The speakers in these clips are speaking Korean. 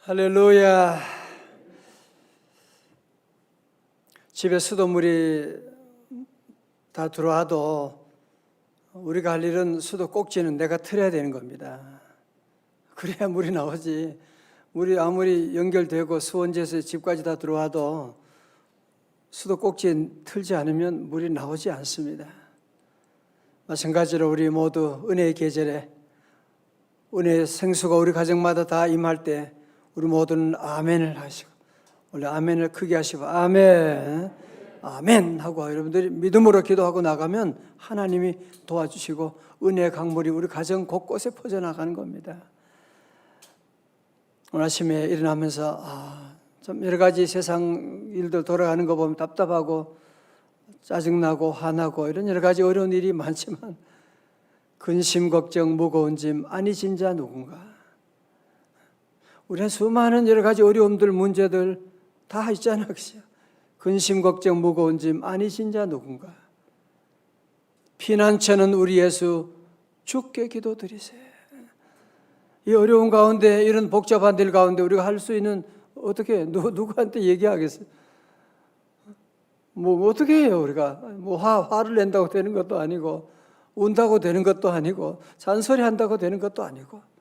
할렐루야. 집에 수돗물이 다 들어와도 우리가 할 일은 수도 꼭지는 내가 틀어야 되는 겁니다. 그래야 물이 나오지. 물이 아무리 연결되고 수원지에서 집까지 다 들어와도 수도 꼭지에 틀지 않으면 물이 나오지 않습니다. 마찬가지로 우리 모두 은혜의 계절에 은혜의 생수가 우리 가정마다 다 임할 때 우리 모두는 아멘을 하시고, 원래 아멘을 크게 하시고 아멘, 아멘 하고 여러분들이 믿음으로 기도하고 나가면 하나님이 도와주시고 은혜의 강물이 우리 가정 곳곳에 퍼져나가는 겁니다. 오늘 아침에 일어나면서 좀 여러 가지 세상 일들 돌아가는 거 보면 답답하고 짜증나고 화나고 이런 여러 가지 어려운 일이 많지만 근심 걱정 무거운 짐 아니 진자 누군가. 우리는 수많은 여러 가지 어려움들 문제들 다 있잖아, 그죠? 근심 걱정 무거운 짐 아니 진자 누군가. 피난처는 우리 예수 주께 기도드리세요. 이 어려운 가운데 이런 복잡한 일 가운데 우리가 할 수 있는 어떻게 누구한테 얘기하겠어요? 뭐 어떻게 해요 우리가? 뭐 화를 낸다고 되는 것도 아니고 운다고 되는 것도 아니고 잔소리한다고 되는 것도 아니고.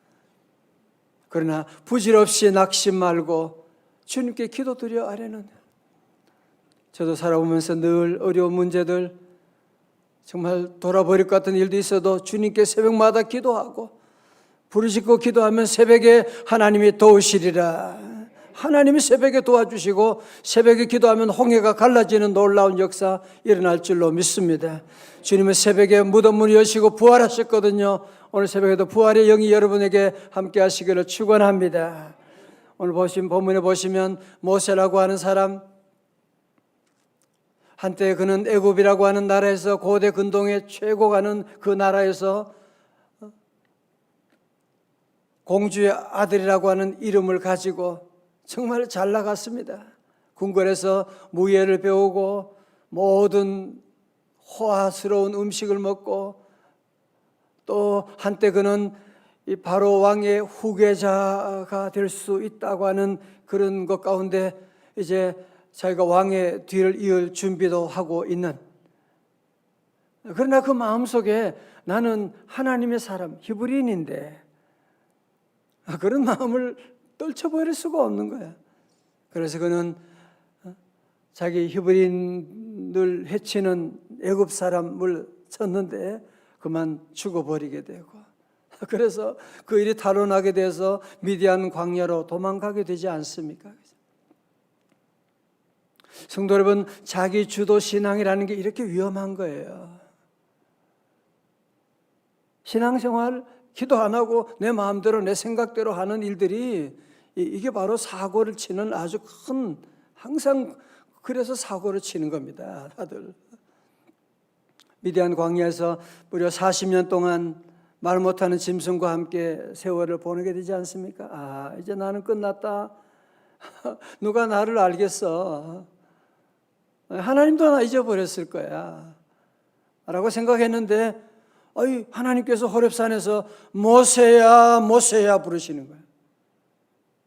그러나 부질없이 낙심 말고 주님께 기도드려 아뢰는. 저도 살아오면서 늘 어려운 문제들 정말 돌아버릴 것 같은 일도 있어도 주님께 새벽마다 기도하고 부르짖고 기도하면 새벽에 하나님이 도우시리라. 하나님이 새벽에 도와주시고 새벽에 기도하면 홍해가 갈라지는 놀라운 역사 일어날 줄로 믿습니다. 주님은 새벽에 무덤문을 여시고 부활하셨거든요. 오늘 새벽에도 부활의 영이 여러분에게 함께 하시기를 축원합니다. 오늘 본문에 보시면 모세라고 하는 사람, 한때 그는 애굽이라고 하는 나라에서 고대 근동의 최고가는 그 나라에서 공주의 아들이라고 하는 이름을 가지고 정말 잘 나갔습니다. 궁궐에서 무예를 배우고 모든 호화스러운 음식을 먹고 또 한때 그는 이 바로 왕의 후계자가 될 수 있다고 하는 그런 것 가운데 이제 자기가 왕의 뒤를 이을 준비도 하고 있는, 그러나 그 마음속에 나는 하나님의 사람 히브리인인데 그런 마음을 떨쳐버릴 수가 없는 거야. 그래서 그는 자기 히브리인을 해치는 애굽 사람을 쳤는데 그만 죽어버리게 되고, 그래서 그 일이 탄로나게 돼서 미디안 광야로 도망가게 되지 않습니까? 성도 여러분, 자기 주도 신앙이라는 게 이렇게 위험한 거예요. 신앙생활 기도 안 하고 내 마음대로 내 생각대로 하는 일들이 이게 바로 사고를 치는 아주 큰, 항상 그래서 사고를 치는 겁니다. 다들 미디안 광야에서 무려 40년 동안 말 못하는 짐승과 함께 세월을 보내게 되지 않습니까? 이제 나는 끝났다. 누가 나를 알겠어. 하나님도 나 잊어버렸을 거야 라고 생각했는데 하나님께서 호렙산에서 모세야 모세야 부르시는 거예요.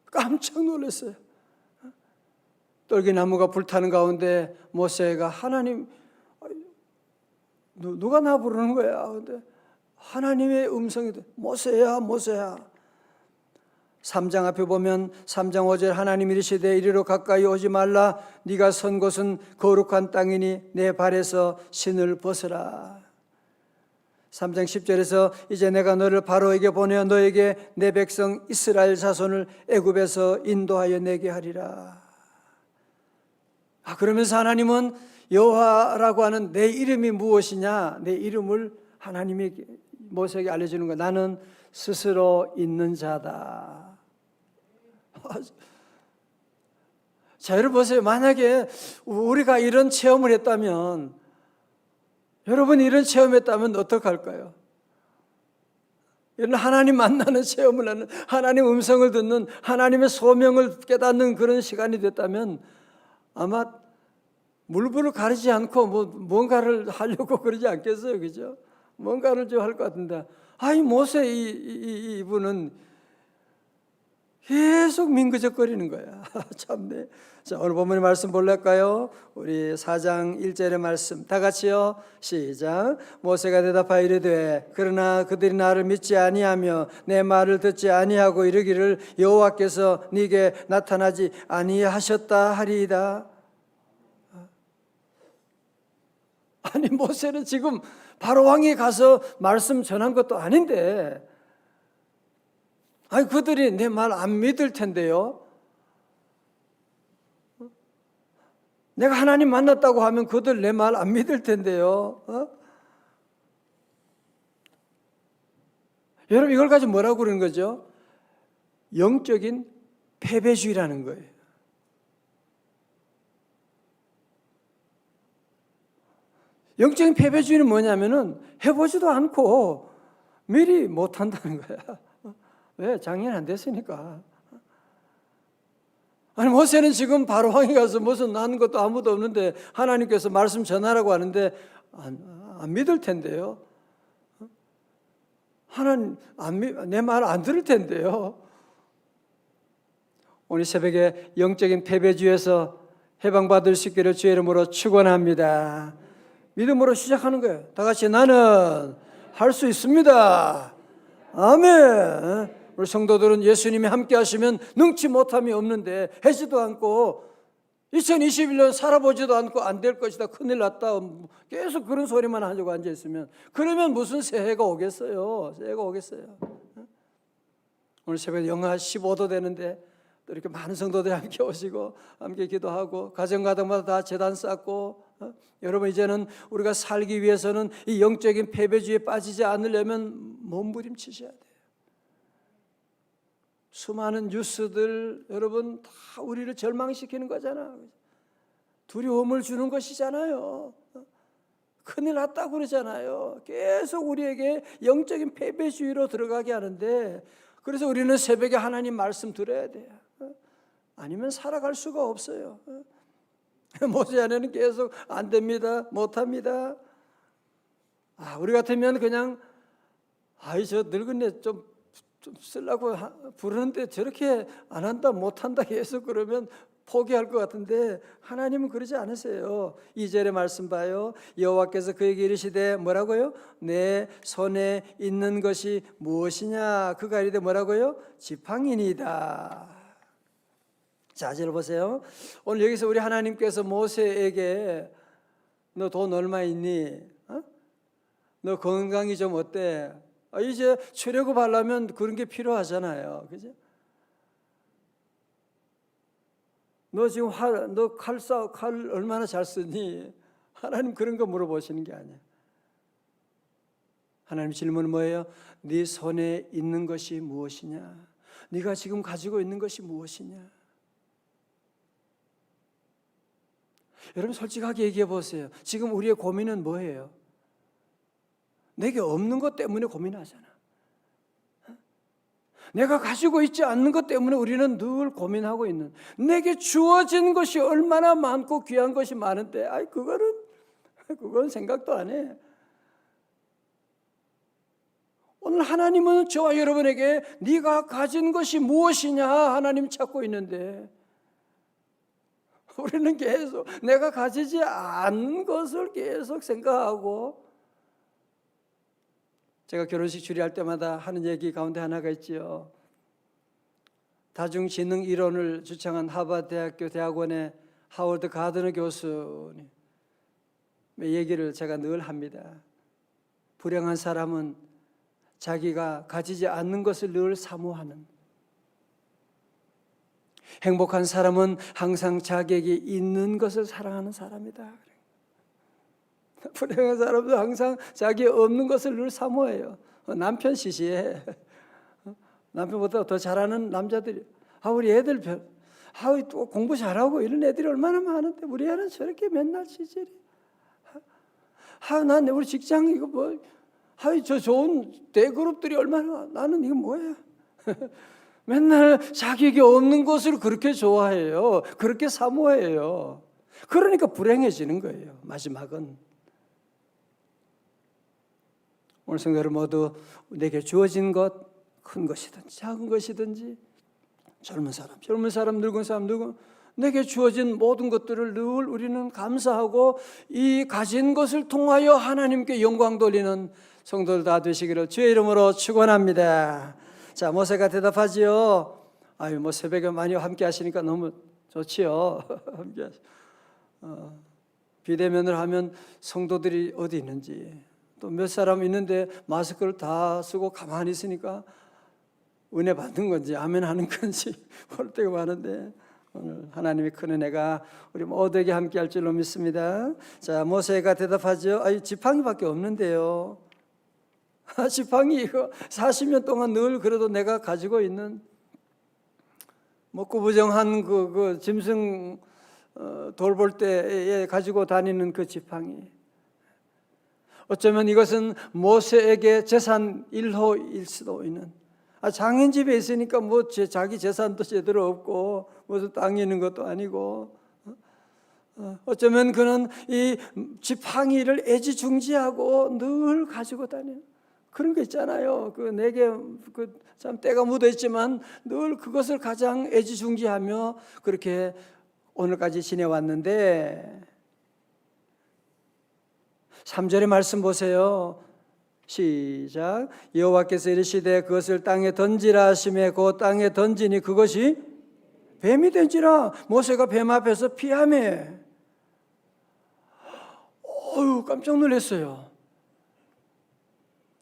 깜짝 놀랐어요. 떨기나무가 불타는 가운데 모세가 하나님, 누가 나 부르는 거야? 근데 하나님의 음성이 모세야 모세야. 3장 앞에 보면 3장 5절 하나님이 이르시되 이리로 가까이 오지 말라. 네가 선 곳은 거룩한 땅이니 내 발에서 신을 벗으라. 3장 10절에서 이제 내가 너를 바로에게 보내어 너에게 내 백성 이스라엘 자손을 애굽에서 인도하여 내게 하리라. 그러면서 하나님은 여호와라고 하는 내 이름이 무엇이냐, 내 이름을 하나님이 모세에게 알려주는 거야. 나는 스스로 있는 자다. 자, 여러분 보세요. 만약에 우리가 이런 체험을 했다면, 여러분이 이런 체험했다면 어떡할까요? 이런 하나님 만나는 체험을 하는, 하나님 음성을 듣는, 하나님의 소명을 깨닫는 그런 시간이 됐다면 아마 물불을 가리지 않고 뭔가를 하려고 그러지 않겠어요, 그죠? 뭔가를 좀 할 것 같은데, 모세 이분은 계속 민그적거리는 거야. 참네. 자, 오늘 본문의 말씀 볼까요? 우리 4장 1절의 말씀 다 같이요. 시작. 모세가 대답하여 이르되 그러나 그들이 나를 믿지 아니하며 내 말을 듣지 아니하고 이르기를 여호와께서 네게 나타나지 아니하셨다 하리이다. 아니 모세는 지금 바로 왕에 가서 말씀 전한 것도 아닌데, 아니 그들이 내 말 안 믿을 텐데요. 내가 하나님 만났다고 하면 그들 내 말 안 믿을 텐데요. 여러분 이걸 가지고 뭐라고 그러는 거죠? 영적인 패배주의라는 거예요. 영적인 패배주의는 뭐냐면은 해보지도 않고 미리 못한다는 거야. 왜? 작년에 안 됐으니까. 아니 모세는 지금 바로 왕에 가서 무슨 난 것도 아무도 없는데 하나님께서 말씀 전하라고 하는데 안 믿을 텐데요. 하나님 내 말 안 들을 텐데요. 오늘 새벽에 영적인 패배주의에서 해방받을 수 있기를 주의 이름으로 축원합니다. 믿음으로 시작하는 거예요. 다 같이 나는 할 수 있습니다. 아멘. 우리 성도들은 예수님이 함께 하시면 능치 못함이 없는데 하지도 않고 2021년 살아보지도 않고 안 될 것이다, 큰일 났다, 계속 그런 소리만 하려고 앉아있으면 그러면 무슨 새해가 오겠어요? 새해가 오겠어요? 오늘 새벽에 영하 15도 되는데 또 이렇게 많은 성도들이 함께 오시고 함께 기도하고 가정가정마다 다 제단 쌓고, 여러분 이제는 우리가 살기 위해서는 이 영적인 패배주의에 빠지지 않으려면 몸부림치셔야 돼요. 수많은 뉴스들 여러분 다 우리를 절망시키는 거잖아. 두려움을 주는 것이잖아요. 큰일 났다고 그러잖아요. 계속 우리에게 영적인 패배주의로 들어가게 하는데, 그래서 우리는 새벽에 하나님 말씀 들어야 돼요. 아니면 살아갈 수가 없어요. 모세 아내는 계속 안 됩니다, 못합니다. 우리 같으면 그냥 저 늙은애 좀 쓰려고 부르는데 저렇게 안 한다, 못한다 계속 그러면 포기할 것 같은데 하나님은 그러지 않으세요. 2절의 말씀 봐요. 여호와께서 그에게 이르시되 뭐라고요? 내 손에 있는 것이 무엇이냐? 그가 이르되 뭐라고요? 지팡이니이다. 자, 잘 보세요. 오늘 여기서 우리 하나님께서 모세에게 너 돈 얼마 있니? 너 건강이 좀 어때? 이제 출애굽 하려면 그런 게 필요하잖아요. 그죠? 너 지금 너 칼 얼마나 잘 쓰니? 하나님 그런 거 물어보시는 게 아니야. 하나님 질문은 뭐예요? 네 손에 있는 것이 무엇이냐? 네가 지금 가지고 있는 것이 무엇이냐? 여러분 솔직하게 얘기해 보세요. 지금 우리의 고민은 뭐예요? 내게 없는 것 때문에 고민하잖아. 내가 가지고 있지 않는 것 때문에 우리는 늘 고민하고 있는, 내게 주어진 것이 얼마나 많고 귀한 것이 많은데 그건 생각도 안 해. 오늘 하나님은 저와 여러분에게 네가 가진 것이 무엇이냐 하나님 찾고 있는데, 우리는 계속 내가 가지지 않은 것을 계속 생각하고, 제가 결혼식 주례할 때마다 하는 얘기 가운데 하나가 있지요. 다중지능 이론을 주창한 하버드 대학교 대학원의 하워드 가드너 교수님 얘기를 제가 늘 합니다. 불행한 사람은 자기가 가지지 않는 것을 늘 사모하는, 행복한 사람은 항상 자기에게 있는 것을 사랑하는 사람이다. 불행한 사람도 항상 자기 없는 것을 늘 사모해요. 남편 시시해. 남편보다 더 잘하는 남자들이, 우리 애들 또 공부 잘하고 이런 애들이 얼마나 많은데 우리 애는 저렇게 맨날 시질이. 난 우리 직장 이거 뭐, 저 좋은 대그룹들이 얼마나, 나는 이거 뭐야? 맨날 자기에게 없는 것을 그렇게 좋아해요. 그렇게 사모해요. 그러니까 불행해지는 거예요. 마지막은. 오늘 성도들 모두 내게 주어진 것, 큰 것이든지 작은 것이든지 젊은 사람, 늙은 사람, 내게 주어진 모든 것들을 늘 우리는 감사하고 이 가진 것을 통하여 하나님께 영광 돌리는 성도들 다 되시기를 주의 이름으로 축원합니다. 자, 모세가 대답하지요. 아유, 뭐 새벽에 많이 함께 하시니까 너무 좋지요. 함께 하시. 비대면을 하면 성도들이 어디 있는지, 또 몇 사람 있는데 마스크를 다 쓰고 가만히 있으니까 은혜 받는 건지 아멘 하는 건지 볼 때가 많은데, 오늘 하나님의 큰 은혜가 우리 모두에게 함께 할 줄로 믿습니다. 자, 모세가 대답하죠. 아유, 지팡이밖에 없는데요. 지팡이 이거 40년 동안 늘 그래도 내가 가지고 있는 구부정한 그 짐승 돌볼 때에 가지고 다니는 그 지팡이. 어쩌면 이것은 모세에게 재산 1호일 수도 있는. 장인 집에 있으니까 뭐 자기 재산도 제대로 없고 무슨 땅이 있는 것도 아니고, 어쩌면 그는 이 지팡이를 애지중지하고 늘 가지고 다니는 그런 거 있잖아요. 내게 참 때가 묻어 있지만 늘 그것을 가장 애지중지하며 그렇게 오늘까지 지내왔는데, 3절의 말씀 보세요. 시작. 여호와께서 이르시되 그것을 땅에 던지라 하시매 그 땅에 던지니 그것이 뱀이 된지라. 모세가 뱀 앞에서 피하며, 깜짝 놀랐어요.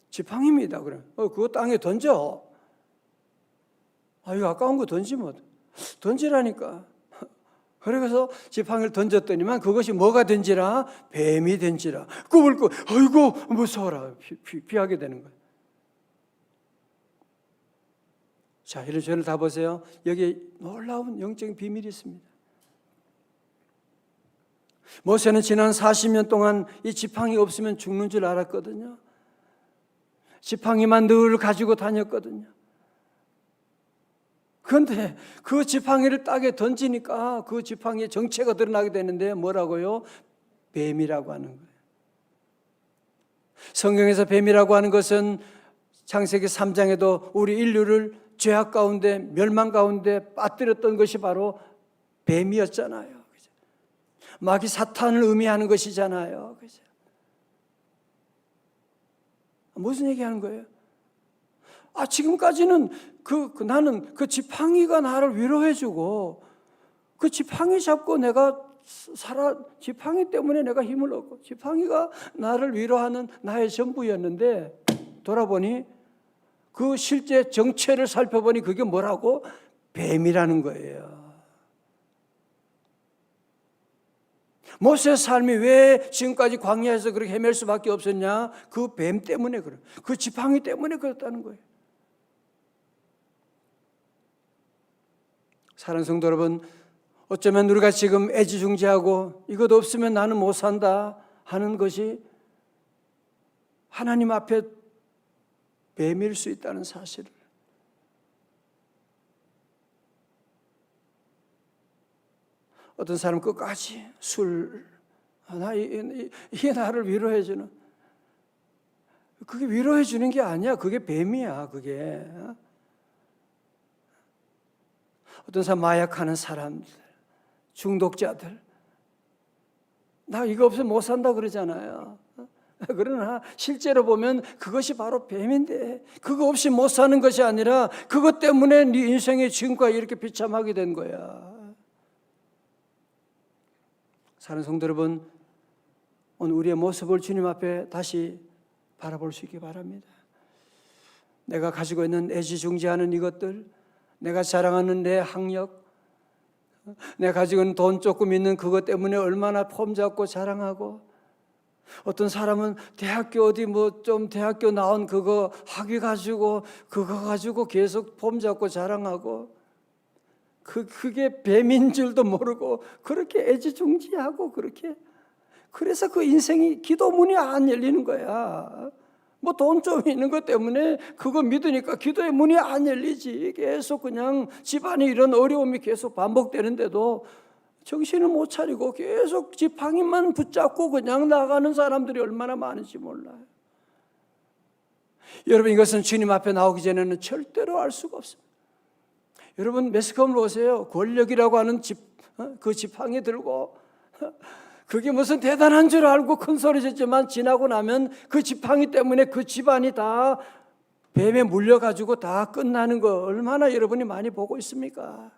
지팡이입니다. 그래. 그거 땅에 던져. 이거 아까운 거 던지면 던지라니까. 그래서 지팡이를 던졌더니만 그것이 뭐가 된지라? 뱀이 된지라. 굽을 거, 아이고 무서워라. 피하게 되는 거예요. 자, 이런 저를 다 보세요. 여기 놀라운 영적인 비밀이 있습니다. 모세는 지난 40년 동안 이 지팡이 없으면 죽는 줄 알았거든요. 지팡이만 늘 가지고 다녔거든요. 그런데 그 지팡이를 땅에 던지니까 그 지팡이의 정체가 드러나게 되는데 뭐라고요? 뱀이라고 하는 거예요. 성경에서 뱀이라고 하는 것은 창세기 3장에도 우리 인류를 죄악 가운데 멸망 가운데 빠뜨렸던 것이 바로 뱀이었잖아요. 마귀 사탄을 의미하는 것이잖아요. 무슨 얘기하는 거예요? 지금까지는 나는 그 지팡이가 나를 위로해주고 그 지팡이 잡고 내가 지팡이 때문에 내가 힘을 얻고 지팡이가 나를 위로하는 나의 전부였는데, 돌아보니 그 실제 정체를 살펴보니 그게 뭐라고? 뱀이라는 거예요. 모세의 삶이 왜 지금까지 광야에서 그렇게 헤맬 수밖에 없었냐? 그 뱀 때문에 그래. 그 지팡이 때문에 그렇다는 거예요. 사랑하는 성도 여러분, 어쩌면 우리가 지금 애지중지하고 이것 없으면 나는 못 산다 하는 것이 하나님 앞에 뱀일 수 있다는 사실을, 어떤 사람은 끝까지 이게 나를 위로해주는, 그게 위로해주는 게 아니야. 그게 뱀이야. 그게. 어떤 사람, 마약하는 사람들, 중독자들, 나 이거 없으면 못 산다 그러잖아요. 그러나 실제로 보면 그것이 바로 뱀인데, 그거 없이 못 사는 것이 아니라 그것 때문에 네 인생이 지금까지 이렇게 비참하게 된 거야. 사랑하는 성도 여러분, 오늘 우리의 모습을 주님 앞에 다시 바라볼 수 있기 바랍니다. 내가 가지고 있는 애지중지하는 이것들, 내가 자랑하는 내 학력, 내가 가지고 있는 돈 조금 있는 그것 때문에 얼마나 폼잡고 자랑하고, 어떤 사람은 대학교 어디 대학교 나온 그거 학위 가지고 그거 가지고 계속 폼잡고 자랑하고, 그게 뱀인 줄도 모르고 그렇게 애지중지하고 그래서 그 인생이 기도문이 안 열리는 거야. 돈 좀 있는 것 때문에 그거 믿으니까 기도의 문이 안 열리지. 계속 그냥 집안에 이런 어려움이 계속 반복되는데도 정신을 못 차리고 계속 지팡이만 붙잡고 그냥 나가는 사람들이 얼마나 많은지 몰라요. 여러분, 이것은 주님 앞에 나오기 전에는 절대로 알 수가 없습니다. 여러분 매스컴을 보세요. 권력이라고 하는 그 지팡이 들고 그게 무슨 대단한 줄 알고 큰 소리 쳤지만 지나고 나면 그 지팡이 때문에 그 집안이 다 뱀에 물려가지고 다 끝나는 거 얼마나 여러분이 많이 보고 있습니까?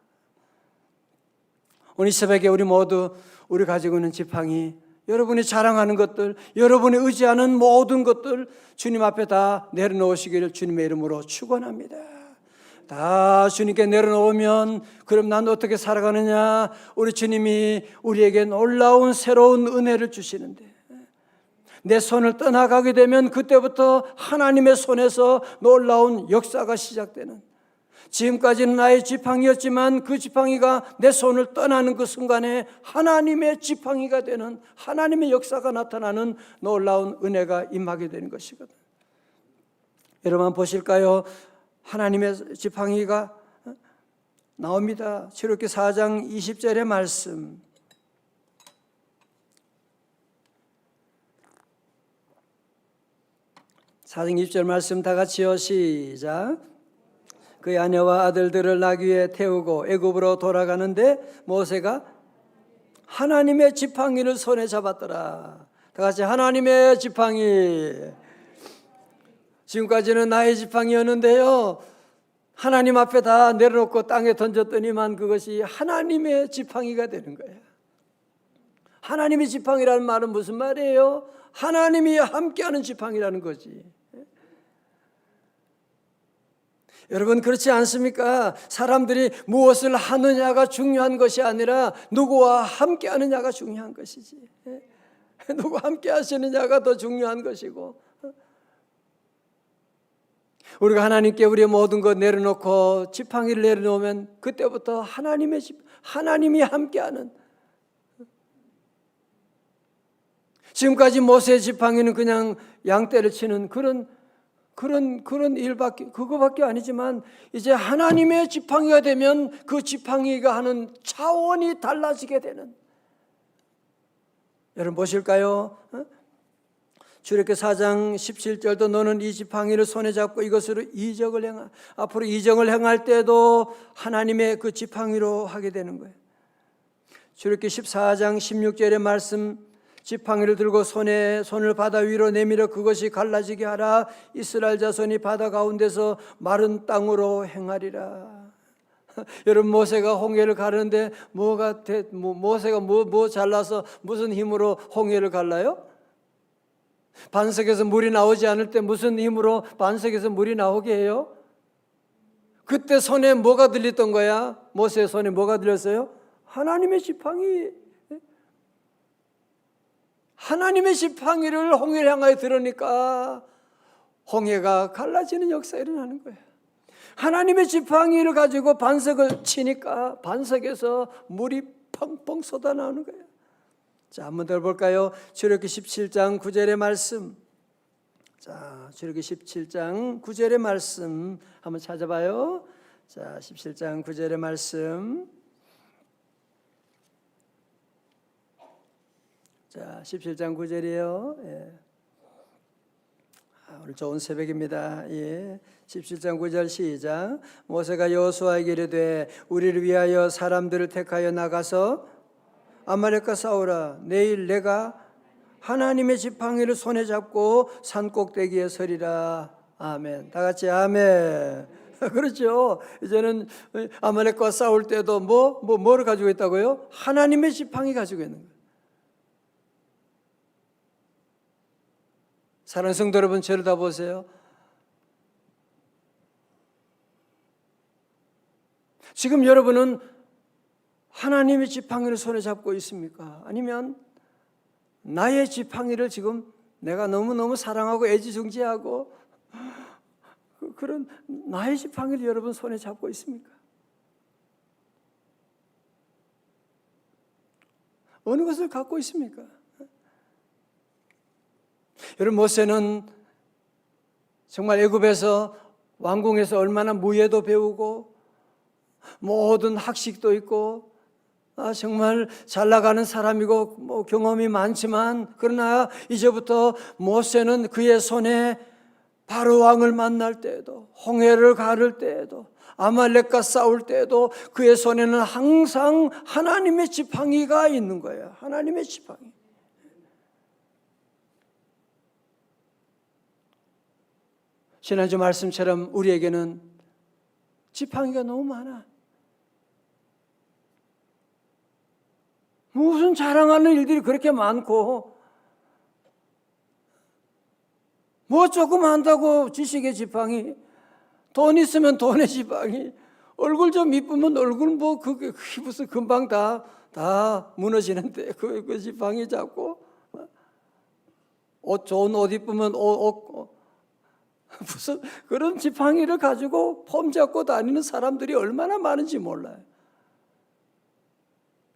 오늘 새벽에 우리 모두 우리 가지고 있는 지팡이, 여러분이 자랑하는 것들, 여러분이 의지하는 모든 것들 주님 앞에 다 내려놓으시기를 주님의 이름으로 축원합니다. 다 주님께 내려놓으면 그럼 난 어떻게 살아가느냐? 우리 주님이 우리에게 놀라운 새로운 은혜를 주시는데 내 손을 떠나가게 되면 그때부터 하나님의 손에서 놀라운 역사가 시작되는, 지금까지는 나의 지팡이였지만 그 지팡이가 내 손을 떠나는 그 순간에 하나님의 지팡이가 되는, 하나님의 역사가 나타나는 놀라운 은혜가 임하게 되는 것이거든. 여러분 한번 보실까요? 하나님의 지팡이가 나옵니다. 출애굽기 4장 20절의 말씀. 4장 20절 말씀 다 같이요. 시작. 그의 아내와 아들들을 나귀 위에 태우고 애굽으로 돌아가는데 모세가 하나님의 지팡이를 손에 잡았더라. 다 같이 하나님의 지팡이. 지금까지는 나의 지팡이였는데요, 하나님 앞에 다 내려놓고 땅에 던졌더니만 그것이 하나님의 지팡이가 되는 거예요. 하나님의 지팡이라는 말은 무슨 말이에요? 하나님이 함께하는 지팡이라는 거지. 여러분 그렇지 않습니까? 사람들이 무엇을 하느냐가 중요한 것이 아니라 누구와 함께 하느냐가 중요한 것이지. 누구와 함께 하시느냐가 더 중요한 것이고, 우리가 하나님께 우리의 모든 것 내려놓고 지팡이를 내려놓으면 그때부터 하나님이 함께하는, 지금까지 모세의 지팡이는 그냥 양떼를 치는 그런 그거밖에 아니지만 이제 하나님의 지팡이가 되면 그 지팡이가 하는 차원이 달라지게 되는, 여러분 보실까요? 출애굽기 4장 17절도 너는 이 지팡이를 손에 잡고 이것으로 이적을 앞으로 이적을 행할 때도 하나님의 그 지팡이로 하게 되는 거예요. 출애굽기 14장 16절의 말씀, 지팡이를 들고 손을 바다 위로 내밀어 그것이 갈라지게 하라. 이스라엘 자손이 바다 가운데서 마른 땅으로 행하리라. 여러분 모세가 홍해를 가르는데 모세가 뭐 잘라서 무슨 힘으로 홍해를 갈라요? 반석에서 물이 나오지 않을 때 무슨 힘으로 반석에서 물이 나오게 해요? 그때 손에 뭐가 들렸던 거야? 모세의 손에 뭐가 들렸어요? 하나님의 지팡이. 하나님의 지팡이를 홍해를 향하여 들으니까 홍해가 갈라지는 역사가 일어나는 거예요. 하나님의 지팡이를 가지고 반석을 치니까 반석에서 물이 펑펑 쏟아나오는 거예요. 자, 한 번 더 볼까요? 출애굽기 17장 9절의 말씀. 자, 출애굽기 17장 9절의 말씀 한번 찾아봐요. 자, 17장 9절의 말씀. 자, 17장 9절이에요. 예. 오늘 좋은 새벽입니다. 예. 17장 9절 시작. 모세가 여호수아에게 이르되 우리를 위하여 사람들을 택하여 나가서 아말렉과 싸우라. 내일 내가 하나님의 지팡이를 손에 잡고 산 꼭대기에 서리라. 아멘. 다 같이 아멘. 그렇죠. 이제는 아말렉과 싸울 때도 뭐를 가지고 있다고요? 하나님의 지팡이 가지고 있는 거예요. 사랑하는 성도 여러분, 저를 다 보세요. 지금 여러분은 하나님의 지팡이를 손에 잡고 있습니까? 아니면 나의 지팡이를 지금 내가 너무너무 사랑하고 애지중지하고 그런 나의 지팡이를 여러분 손에 잡고 있습니까? 어느 것을 갖고 있습니까? 여러분 모세는 정말 애굽에서 왕궁에서 얼마나 무예도 배우고 모든 학식도 있고 정말 잘 나가는 사람이고 경험이 많지만, 그러나 이제부터 모세는 그의 손에 바로 왕을 만날 때에도, 홍해를 가를 때에도, 아말렉과 싸울 때에도 그의 손에는 항상 하나님의 지팡이가 있는 거예요. 하나님의 지팡이. 지난주 말씀처럼 우리에게는 지팡이가 너무 많아. 무슨 자랑하는 일들이 그렇게 많고, 뭐 조금 한다고 지식의 지팡이, 돈 있으면 돈의 지팡이, 얼굴 좀 이쁘면 얼굴 뭐 그게 무슨 금방 다 무너지는데 그 지팡이 잡고, 옷 좋은 옷 입으면 무슨 그런 지팡이를 가지고 폼 잡고 다니는 사람들이 얼마나 많은지 몰라요.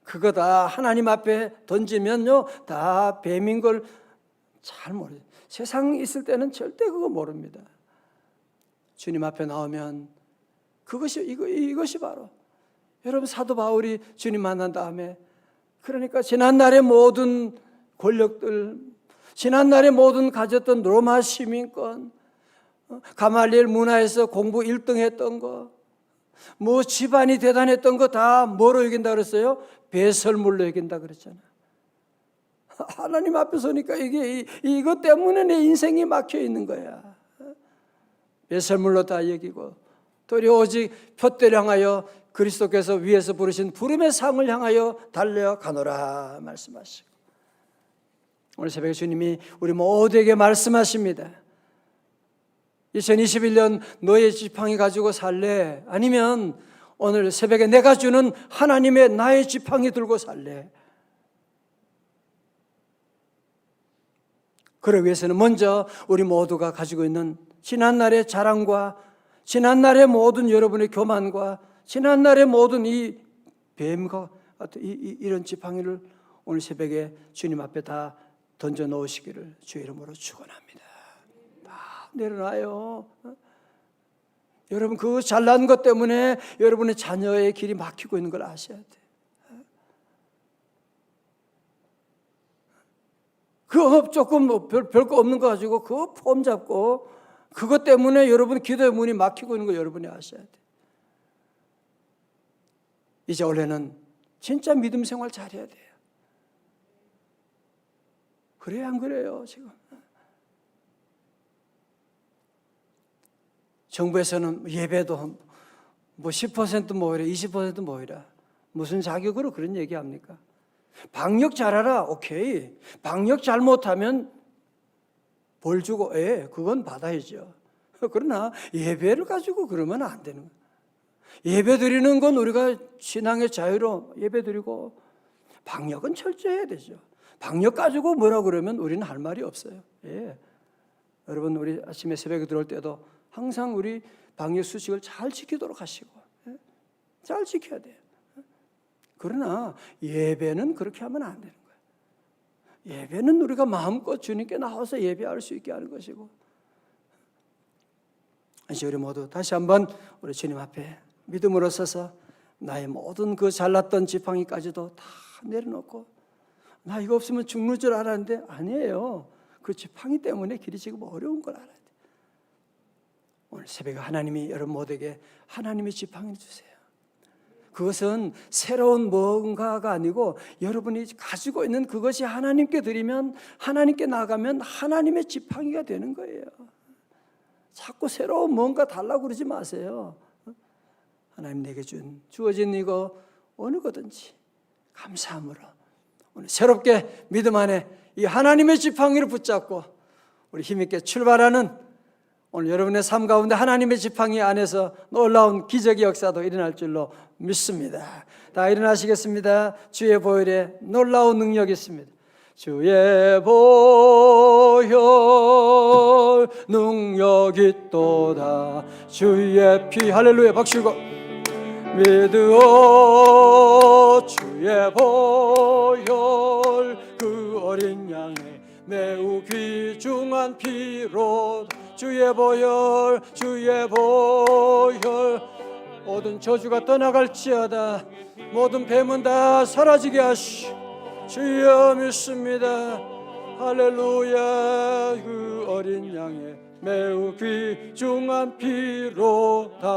그거 다 하나님 앞에 던지면요 다 뱀인 걸 잘 모르요. 세상 있을 때는 절대 그거 모릅니다. 주님 앞에 나오면 이것이 바로 여러분 사도 바울이 주님 만난 다음에 그러니까 지난날의 모든 권력들, 지난날의 모든 가졌던 로마 시민권, 가말리엘 문화에서 공부 1등 했던 거, 뭐 집안이 대단했던 거 다 뭐로 여긴다 그랬어요? 배설물로 여긴다 그랬잖아. 하나님 앞에 서니까 이것 때문에 내 인생이 막혀 있는 거야. 배설물로 다 여기고 도리어 오직 표대를 향하여 그리스도께서 위에서 부르신 부름의 상을 향하여 달려가노라 말씀하시고, 오늘 새벽에 주님이 우리 모두에게 말씀하십니다. 2021년 너의 지팡이 가지고 살래? 아니면 오늘 새벽에 내가 주는 하나님의 나의 지팡이 들고 살래? 그러기 위해서는 먼저 우리 모두가 가지고 있는 지난날의 자랑과 지난날의 모든 여러분의 교만과 지난날의 모든 이 뱀과 이런 지팡이를 오늘 새벽에 주님 앞에 다 던져 놓으시기를 주의 이름으로 축원합니다. 다 내려놔요. 여러분 그 잘난 것 때문에 여러분의 자녀의 길이 막히고 있는 걸 아셔야 돼요. 그 조금 별거 없는 거 가지고 그거 폼 잡고 그것 때문에 여러분 기도의 문이 막히고 있는 거 여러분이 아셔야 돼요. 이제 원래는 진짜 믿음 생활 잘해야 돼요. 그래야 안 그래요 지금? 정부에서는 예배도 뭐 10% 모이라 20% 모이라 무슨 자격으로 그런 얘기합니까? 방역 잘하라. 오케이. 방역 잘못하면 벌 주고 그건 받아야죠. 그러나 예배를 가지고 그러면 안 되는 거예요. 예배 드리는 건 우리가 신앙의 자유로 예배 드리고 방역은 철저해야 되죠. 방역 가지고 뭐라 그러면 우리는 할 말이 없어요. 여러분 우리 아침에 새벽에 들어올 때도 항상 우리 방역 수칙을 잘 지키도록 하시고 잘 지켜야 돼요. 그러나 예배는 그렇게 하면 안 되는 거예요. 예배는 우리가 마음껏 주님께 나와서 예배할 수 있게 하는 것이고, 이제 우리 모두 다시 한번 우리 주님 앞에 믿음으로 서서 나의 모든 그 잘났던 지팡이까지도 다 내려놓고, 나 이거 없으면 죽는 줄 알았는데 아니에요. 그 지팡이 때문에 길이 지금 어려운 걸 알아야 돼요. 오늘 새벽에 하나님이 여러분 모두에게 하나님의 지팡이를 주세요. 그것은 새로운 뭔가가 아니고 여러분이 가지고 있는 그것이 하나님께 드리면, 하나님께 나가면 하나님의 지팡이가 되는 거예요. 자꾸 새로운 뭔가 달라고 그러지 마세요. 하나님 내게 주어진 이거 어느 거든지 감사함으로 오늘 새롭게 믿음 안에 이 하나님의 지팡이를 붙잡고 우리 힘있게 출발하는 오늘 여러분의 삶 가운데 하나님의 지팡이 안에서 놀라운 기적의 역사도 일어날 줄로 믿습니다. 다 일어나시겠습니다. 주의 보혈에 놀라운 능력이 있습니다. 주의 보혈 능력이 있도다. 주의 피 할렐루야 박수고 믿으오. 주의 보혈 그 어린 양의 매우 귀중한 피로 주의 보혈 주의 보혈 모든 저주가 떠나갈지어다. 모든 뱀은 다 사라지게 하시오. 주여 믿습니다. 할렐루야. 그 어린 양의 매우 귀중한 피로다.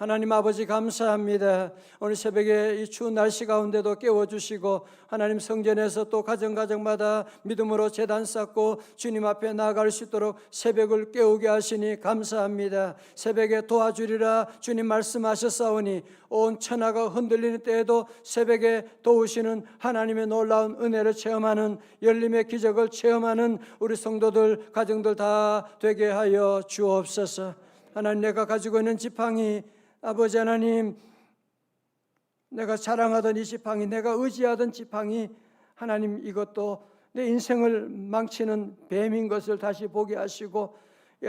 하나님 아버지 감사합니다. 오늘 새벽에 이 추운 날씨 가운데도 깨워주시고 하나님 성전에서 또 가정마다 믿음으로 제단 쌓고 주님 앞에 나아갈 수 있도록 새벽을 깨우게 하시니 감사합니다. 새벽에 도와주리라 주님 말씀하셨사오니 온 천하가 흔들리는 때에도 새벽에 도우시는 하나님의 놀라운 은혜를 체험하는 열림의 기적을 체험하는 우리 성도들 가정들 다 되게 하여 주옵소서. 하나님 내가 가지고 있는 지팡이 아버지 하나님 내가 자랑하던 이 지팡이 내가 의지하던 지팡이 하나님 이것도 내 인생을 망치는 뱀인 것을 다시 보게 하시고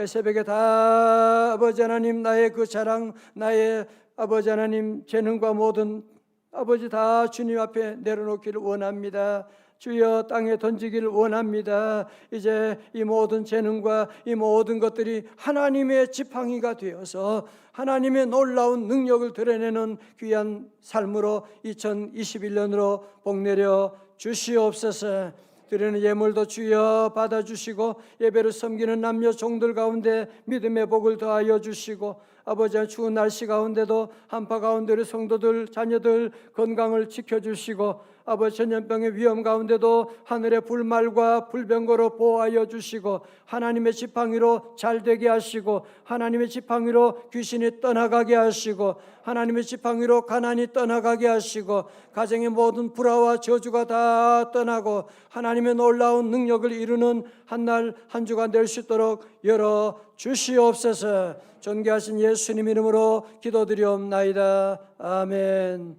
새벽에 다 아버지 하나님 나의 그 자랑 나의 아버지 하나님 재능과 모든 아버지 다 주님 앞에 내려놓기를 원합니다. 주여 땅에 던지기를 원합니다. 이제 이 모든 재능과 이 모든 것들이 하나님의 지팡이가 되어서 하나님의 놀라운 능력을 드러내는 귀한 삶으로 2021년으로 복내려 주시옵소서. 드리는 예물도 주여 받아주시고 예배를 섬기는 남녀 종들 가운데 믿음의 복을 더하여 주시고 아버지 추운 날씨 가운데도 한파 가운데 우리 성도들 자녀들 건강을 지켜주시고 아버지 전염병의 위험 가운데도 하늘의 불말과 불병거로 보호하여 주시고 하나님의 지팡이로 잘되게 하시고 하나님의 지팡이로 귀신이 떠나가게 하시고 하나님의 지팡이로 가난이 떠나가게 하시고 가정의 모든 불화와 저주가 다 떠나고 하나님의 놀라운 능력을 이루는 한 날 한 주간 될 수 있도록 열어 주시옵소서. 존귀하신 예수님 이름으로 기도드리옵나이다. 아멘.